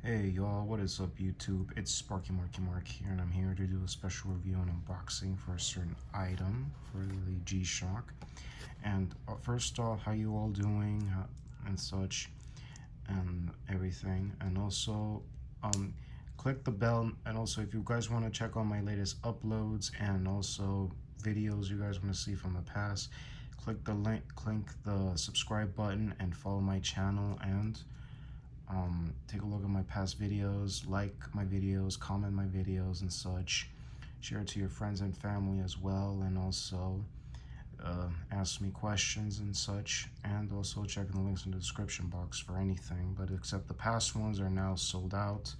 Hey y'all, what is up YouTube? It's Sparky Marky Mark here, and I'm here to do a special review and unboxing for a certain item for the G-Shock. And first off, how you all doing and such and everything. And also, click the bell. And also, if you guys want to check on my latest uploads and also videos you guys want to see from the past, click the link, click the subscribe button, and follow my channel and take a look at my past videos, like my videos, comment my videos and such, share it to your friends and family as well, and also ask me questions and such, and also check the links in the description box for anything, but except the past ones are now sold out.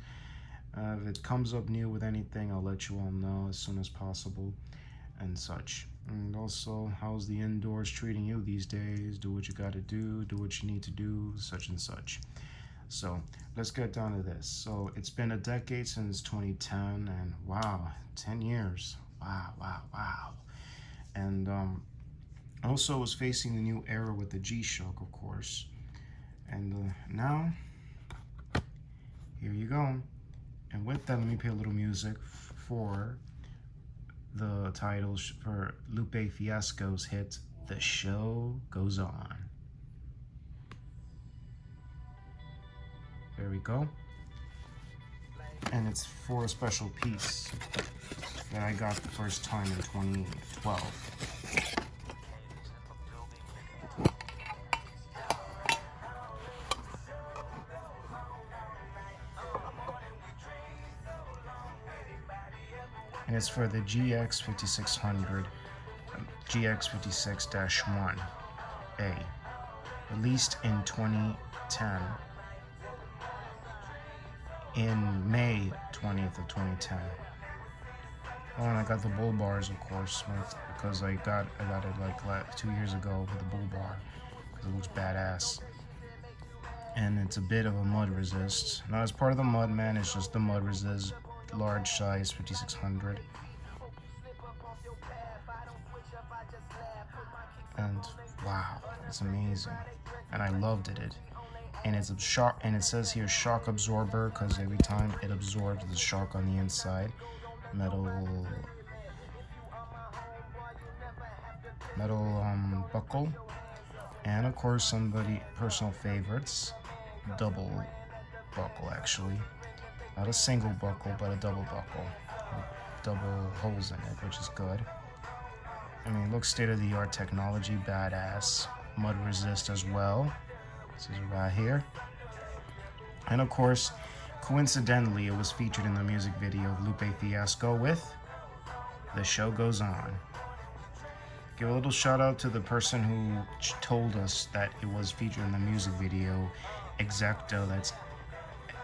If it comes up new with anything, I'll let you all know as soon as possible and such. And also, how's the indoors treating you these days? Do what you gotta do what you need to do, such and such. So let's get down to this. So it's been a decade since 2010, and wow, 10 years. Wow. And also was facing the new era with the G-Shock, of course. And now, here you go. And with that, let me play a little music for the titles for Lupe Fiasco's hit, The Show Goes On. There we go. And it's for a special piece that I got the first time in 2012. And it's for the GX56-1A, released in 2010. In May 20th of 2010. Oh, and I got the bull bars, of course, because I got it like 2 years ago with the bull bar, because it looks badass. And it's a bit of a mud resist. Not as part of the mud, man, it's just the mud resist, large size, 5600. And wow, it's amazing. And I loved it. And it's a shock, and it says here shock absorber, because every time it absorbs the shock on the inside. Metal buckle, and of course personal favorites, double buckle, actually, not a single buckle but a double buckle, double holes in it, which is good. I mean, it looks state-of-the-art technology, badass, mud resist as well. This is right here. And of course, coincidentally, it was featured in the music video of Lupe Fiasco with The Show Goes On. Give a little shout out to the person who told us that it was featured in the music video, Exacto, that's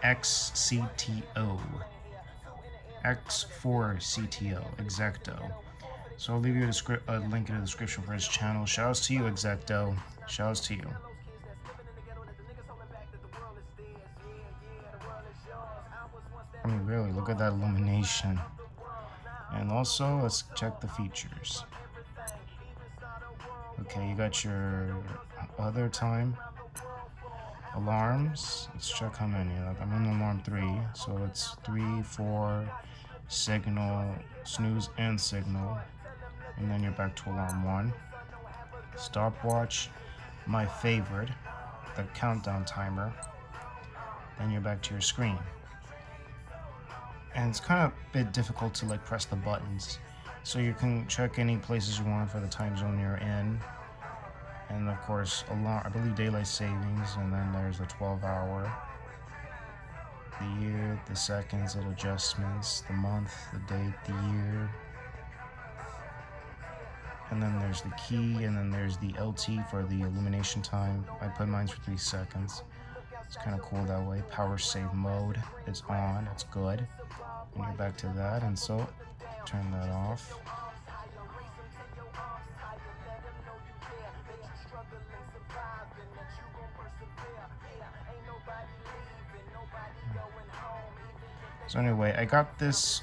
XCTO. X4CTO, Exacto. So I'll leave you a link in the description for his channel. Shoutouts to you, Exacto. Shoutouts to you. I mean, really, look at that illumination. And also, let's check the features. Okay, you got your other time alarms. Let's check how many. I'm on alarm 3, so it's 3, 4, signal, snooze and signal. And then you're back to alarm 1. Stopwatch, my favorite, the countdown timer. Then you're back to your screen. And it's kind of a bit difficult to like press the buttons, so you can check any places you want for the time zone you're in, and of course alarm, I believe daylight savings, and then there's the 12-hour, the year, the seconds, and adjustments, the month, the date, the year, and then there's the key, and then there's the LT for the illumination time. I put mine for 3 seconds. It's kind of cool that way. Power save mode, it's on, it's good. And you're back to that, and so turn that off. So anyway, I got this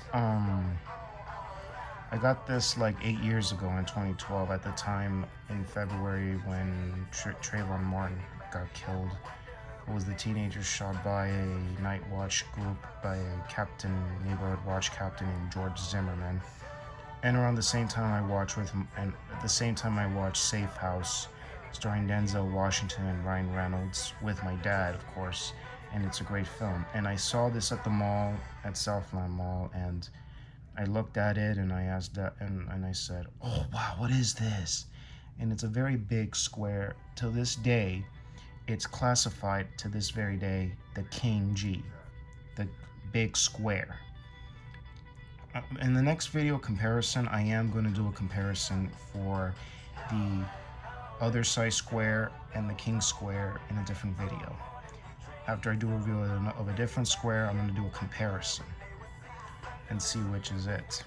like 8 years ago in 2012, at the time in February when Trayvon Martin got killed. It was the teenagers shot by a night watch group by a neighborhood watch captain named George Zimmerman. And around the same time I watched Safe House, starring Denzel Washington and Ryan Reynolds, with my dad, of course. And it's a great film. And I saw this at the mall, at Southland Mall, and I looked at it and I asked that, and I said, "Oh wow, what is this?" And it's a very big square. To this day, it's classified to this very day the King G, the big square. In the next video comparison, I am going to do a comparison for the other size square and the King square in a different video. After I do a review of a different square, I'm going to do a comparison and see which is it.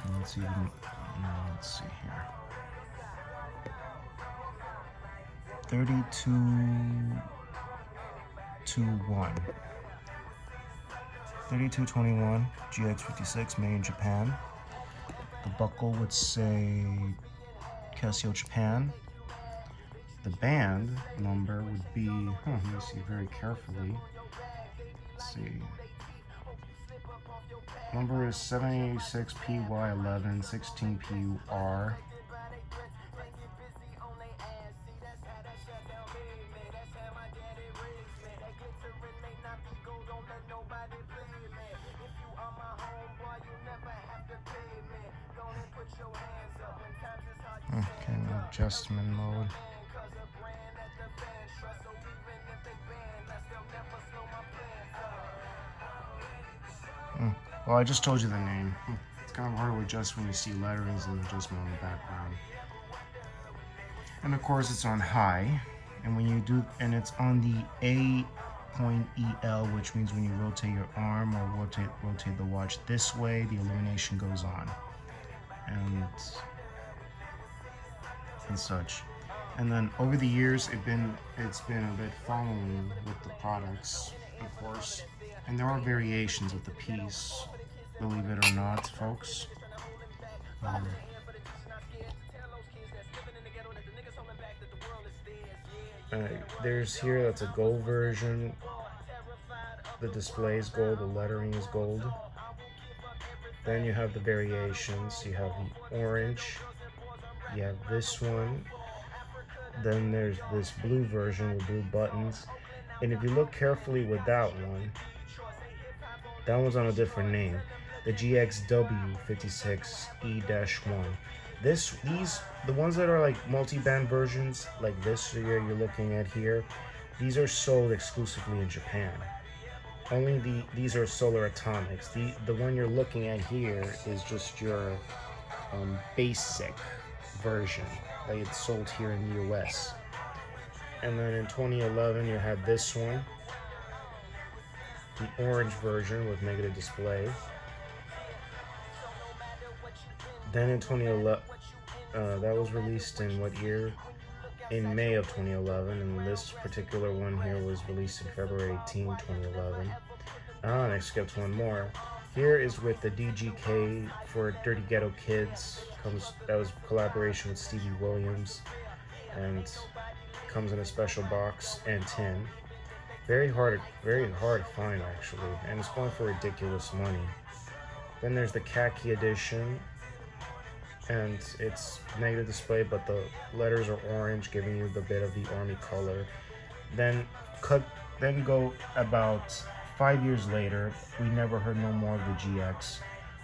And let's see here. 3221. 3221 GX56 made in Japan. The buckle would say Casio Japan. The band number would be, let me see very carefully. Let's see. Number is 786PY11 16PUR. Okay, adjustment mode. Well, I just told you the name. It's kind of hard to adjust when you see letterings and adjustment on the background. And of course, it's on high. And when you do, and it's on the A.EL, which means when you rotate your arm or rotate the watch this way, the illumination goes on. And such. And then over the years, it's been a bit following with the products, of course. And there are variations of the piece, believe it or not, folks. There's here, that's a gold version. The display is gold, the lettering is gold. Then you have the variations. You have the orange. You have this one. Then there's this blue version with blue buttons. And if you look carefully with that one's on a different name. The GX56-1A. The ones that are like multi-band versions, like this you're looking at here, these are sold exclusively in Japan. These are Solar Atomics. The one you're looking at here is just your basic version that it's sold here in the US. And then in 2011 you had this one, the orange version with negative display. Then in 2011, that was released in what year? In May of 2011, and this particular one here was released in February 18, 2011. I skipped one more. Here is with the DGK for Dirty Ghetto Kids. That was a collaboration with Stevie Williams, and comes in a special box and tin. Very hard to find actually, and it's going for ridiculous money. Then there's the khaki edition, and it's negative display, but the letters are orange, giving you the bit of the army color. Then go about 5 years later, we never heard no more of the GX.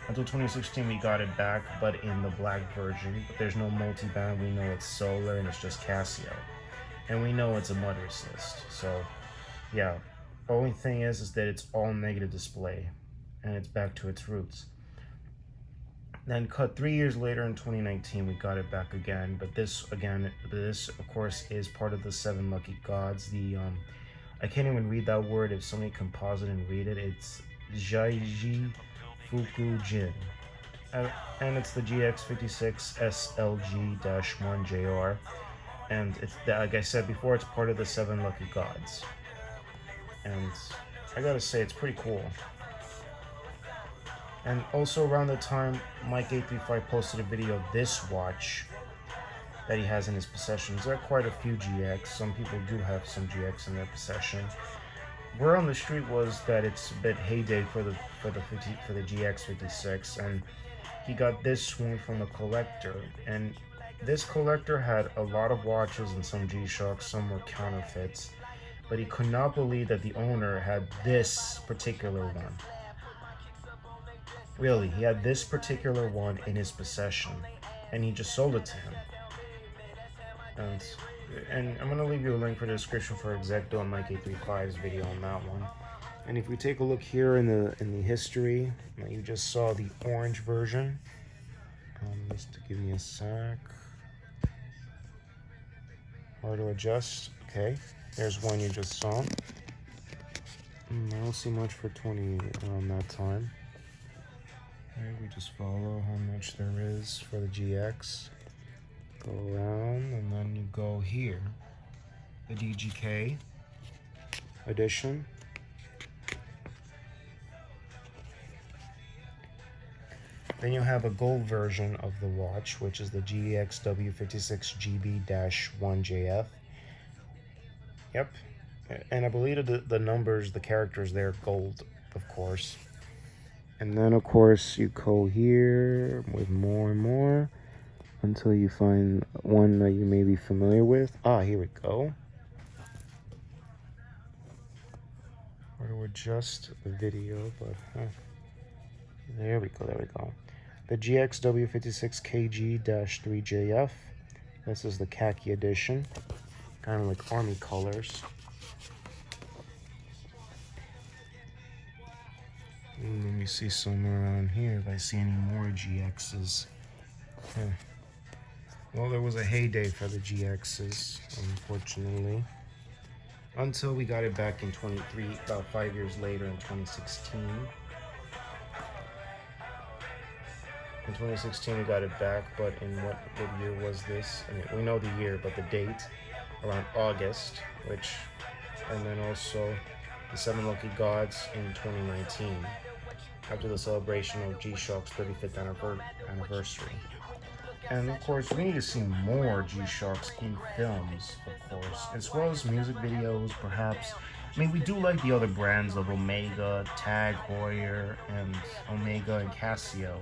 Until 2016, we got it back, but in the black version. But there's no multi-band. We know it's Solar, and it's just Casio. And we know it's a mud resist. So, yeah. Only thing is that it's all negative display, and it's back to its roots. Then cut 3 years later in 2019, we got it back again. But this of course is part of the 7 Lucky Gods. I can't even read that word. If somebody can pause it and read it, it's Jaiji Fukujin. And it's the GX56-1JR. And it's, like I said before, it's part of the 7 Lucky Gods. And I gotta say, it's pretty cool. And also around the time Mike835 posted a video of this watch, that he has in his possessions. There are quite a few GX. Some people do have some GX in their possession. Word on the street was that it's a bit heyday for the GX56, and he got this one from a collector. And this collector had a lot of watches and some G-Shocks. Some were counterfeits, but he could not believe that the owner had this particular one. Really, he had this particular one in his possession, and he just sold it to him. And I'm going to leave you a link for the description for Exacto and MyGShock's video on that one. And if we take a look here in the history, you just saw the orange version. Just to give me a sec. Hard to adjust. Okay, there's one you just saw. I don't see much for 20 around that time. Okay, we just follow how much there is for the GX. Go around, and then you go here. The DGK edition. Then you have a gold version of the watch, which is the GX56-1JF. Yep. And I believe the numbers, the characters there, gold, of course. And then, of course, you go here with more and more until you find one that you may be familiar with. Ah, here we go. Or to adjust the video, but there we go, there we go. The GXW56KG-3JF. This is the khaki edition, kind of like army colors. And let me see somewhere around here if I see any more GXs. Well, there was a heyday for the GXs, unfortunately, until we got it back in about 5 years later in 2016. In 2016 we got it back, but in what year was this? I mean, we know the year, but the date, around August, and then also the 7 Lucky Gods in 2019, after the celebration of G-Shock's 35th anniversary. And of course, we need to see more G-Shocks in films, of course, as well as music videos, perhaps. I mean, we do like the other brands of Omega, Tag Heuer, and Omega and Casio.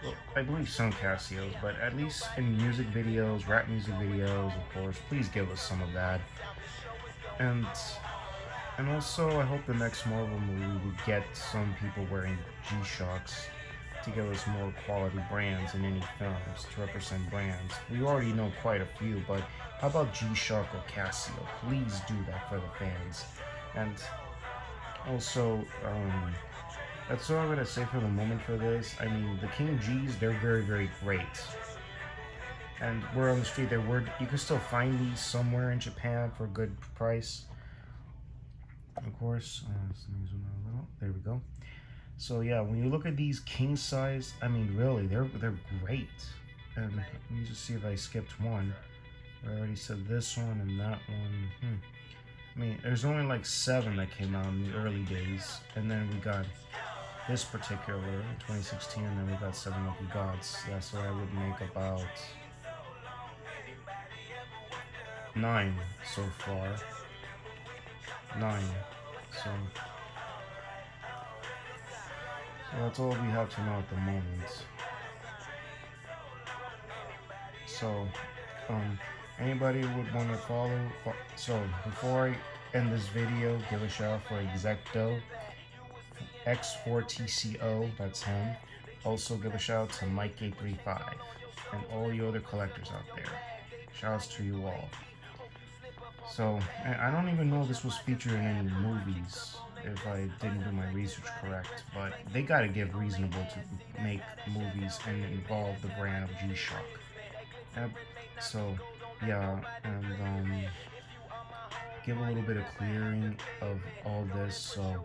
Well, I believe some Casios, but at least in music videos, rap music videos, of course, please give us some of that. And also, I hope the next Marvel movie will get some people wearing G-Shocks to give us more quality brands in any films to represent brands. We already know quite a few, but how about G-Shock or Casio? Please do that for the fans. And also, that's all I'm going to say for the moment for this. I mean, the King G's, they're very, very great. And we're on the street there. You can still find these somewhere in Japan for a good price. Of course, let me zoom out a little. There we go. So yeah, when you look at these king size, I mean, really, they're great. And let me just see if I skipped one. I already said this one and that one. I mean, there's only like 7 that came out in the early days, and then we got this particular in 2016, and then we got 7 Lucky Gods. That's what I would make about 9 so far. 9. So that's all we have to know at the moment. So, anybody would want to follow. So before I end this video, give a shout out for Exacto X4TCO. That's him. Also give a shout out to MyGShock and all you other collectors out there. Shouts to you all. So, I don't even know if this was featured in any movies, if I didn't do my research correct, but they gotta give reasonable to make movies and involve the brand of G-Shock. So, yeah, and give a little bit of clearing of all this, so,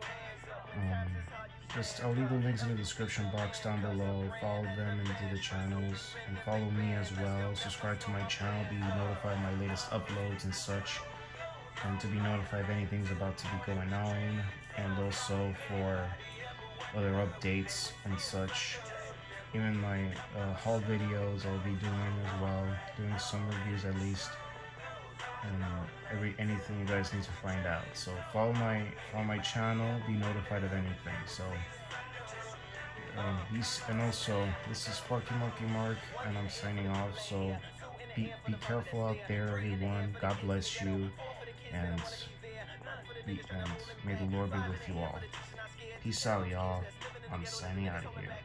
I'll leave the links in the description box down below. Follow them into the channels, and follow me as well. Subscribe to my channel, be notified of my latest uploads and such, and to be notified if anything's about to be going on, and also for other updates and such. even my haul videos I'll be doing as well, doing some reviews at least, and anything you guys need to find out. So follow my channel, be notified of anything. So and also this is Sparky Monkey Mark, and I'm signing off. So be careful out there, everyone. God bless you, and may the Lord be with you all. Peace out, y'all. I'm signing out of here.